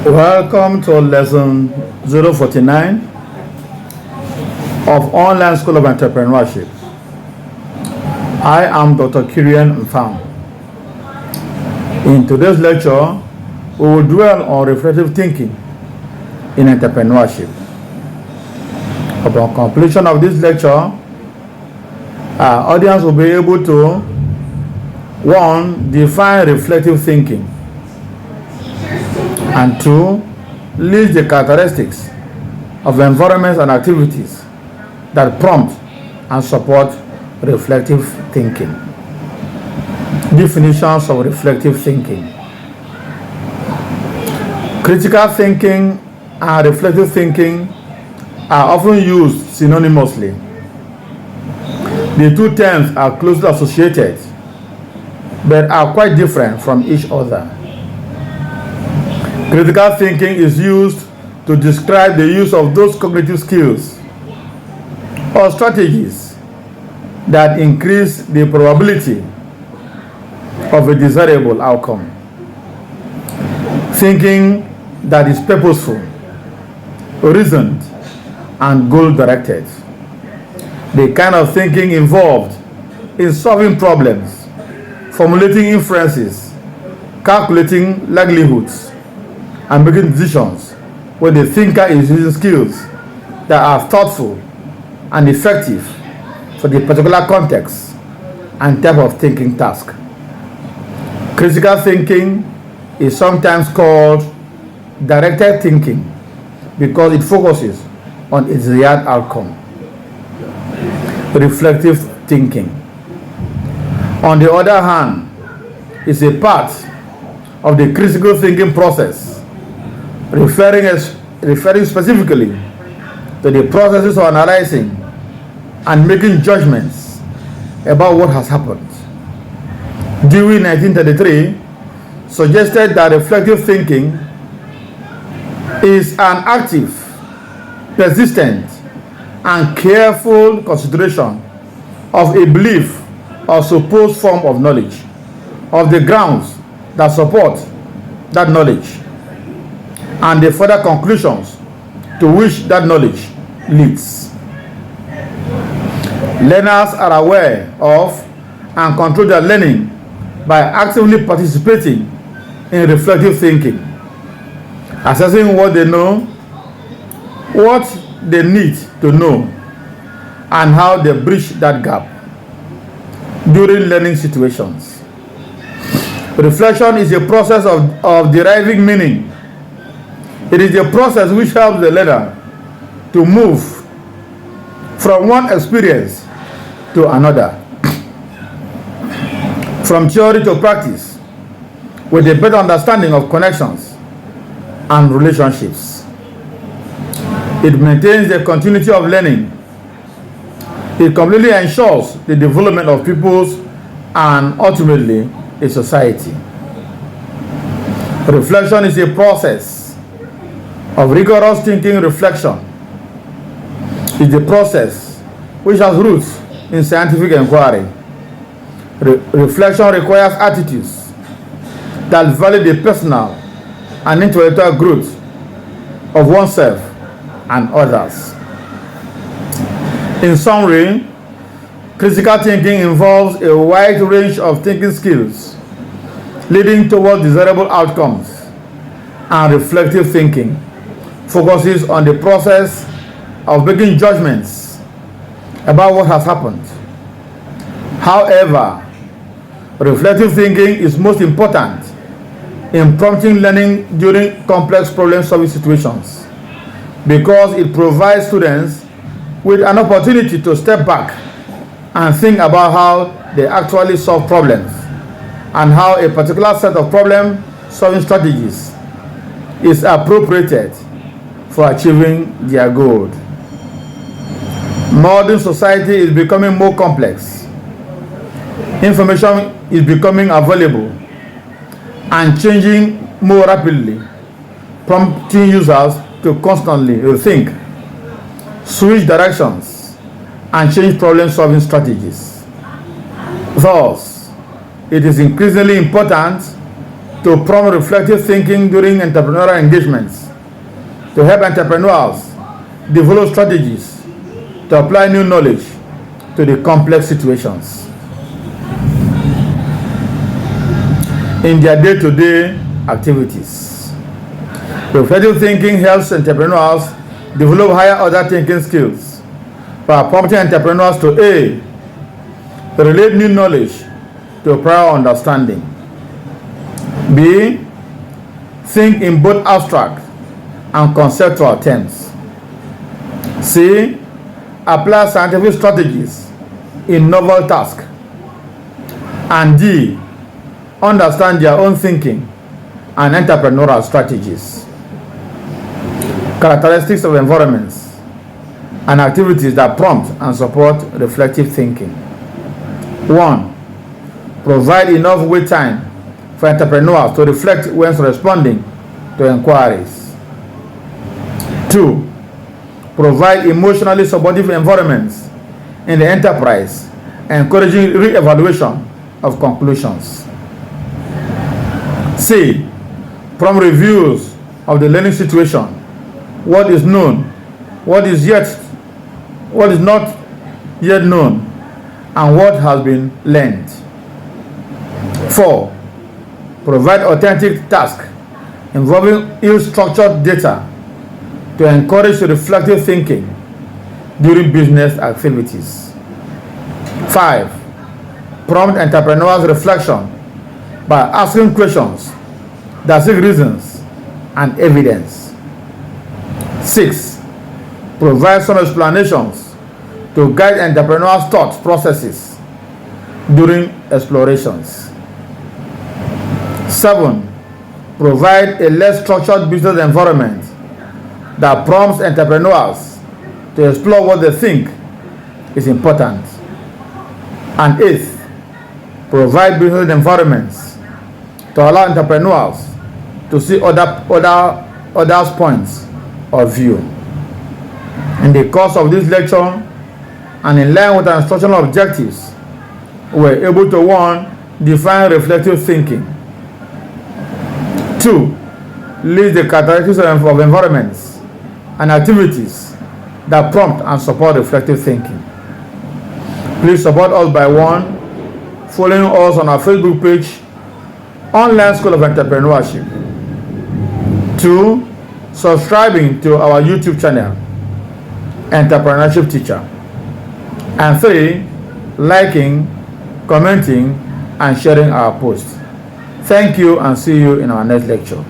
Welcome to lesson 049 of Online School of Entrepreneurship. I am Dr. Kirian Mfam. In today's lecture, we will dwell on reflective thinking in entrepreneurship. Upon completion of this lecture, our audience will be able to 1. Define reflective thinking, and 2. List the characteristics of environments and activities that prompt and support reflective thinking. Definitions of reflective thinking. Critical thinking and reflective thinking are often used synonymously. The two terms are closely associated but are quite different from each other. Critical thinking is used to describe the use of those cognitive skills or strategies that increase the probability of a desirable outcome. Thinking that is purposeful, reasoned, and goal-directed. The kind of thinking involved in solving problems, formulating inferences, calculating likelihoods, and making decisions where the thinker is using skills that are thoughtful and effective for the particular context and type of thinking task. Critical thinking is sometimes called directed thinking because it focuses on its desired outcome. Reflective thinking, on the other hand, is a part of the critical thinking process, referring specifically to the processes of analyzing and making judgments about what has happened. Dewey, 1933, suggested that reflective thinking is an active, persistent, and careful consideration of a belief or supposed form of knowledge, of the grounds that support that knowledge, and the further conclusions to which that knowledge leads. Learners are aware of and control their learning by actively participating in reflective thinking, assessing what they know, what they need to know, and how they bridge that gap during learning situations. Reflection is a process of deriving meaning. It is a process which helps the learner to move from one experience to another, from theory to practice, with a better understanding of connections and relationships. It maintains the continuity of learning. It completely ensures the development of peoples and ultimately a society. Reflection is a process of rigorous thinking. Reflection is the process which has roots in scientific inquiry. Reflection requires attitudes that value the personal and intellectual growth of oneself and others. In summary, critical thinking involves a wide range of thinking skills leading towards desirable outcomes, and reflective thinking focuses on the process of making judgments about what has happened. However, reflective thinking is most important in prompting learning during complex problem-solving situations because it provides students with an opportunity to step back and think about how they actually solve problems and how a particular set of problem-solving strategies is appropriated for achieving their goal. Modern society is becoming more complex. Information is becoming available and changing more rapidly, prompting users to constantly rethink, switch directions, and change problem-solving strategies. Thus, it is increasingly important to prompt reflective thinking during entrepreneurial engagements, to help entrepreneurs develop strategies to apply new knowledge to the complex situations in their day-to-day activities. Reflective thinking helps entrepreneurs develop higher order thinking skills by prompting entrepreneurs to A. relate new knowledge to prior understanding, B. think in both abstract and conceptual terms, C. apply scientific strategies in novel tasks, and D. understand their own thinking and entrepreneurial strategies. Characteristics of environments and activities that prompt and support reflective thinking. 1. Provide enough wait time for entrepreneurs to reflect when responding to inquiries. 2. Provide emotionally supportive environments in the enterprise, encouraging re-evaluation of conclusions. C. Prompt reviews of the learning situation, what is known, what is not yet known, and what has been learned. 4. Provide authentic tasks involving ill-structured data to encourage reflective thinking during business activities. 5. Prompt entrepreneurs' reflection by asking questions that seek reasons and evidence. 6. Provide some explanations to guide entrepreneurs' thought processes during explorations. 7. Provide a less structured business environment that prompts entrepreneurs to explore what they think is important. And 8. Provide business environments to allow entrepreneurs to see others' points of view. In the course of this lecture, and in line with our instructional objectives, we were able to 1. Define reflective thinking. 2. List the characteristics of environments and activities that prompt and support reflective thinking. Please support us by 1. Following us on our Facebook page, Online School of Entrepreneurship. 2. Subscribing to our YouTube channel, Entrepreneurship Teacher. And 3. Liking, commenting, and sharing our posts. Thank you, and see you in our next lecture.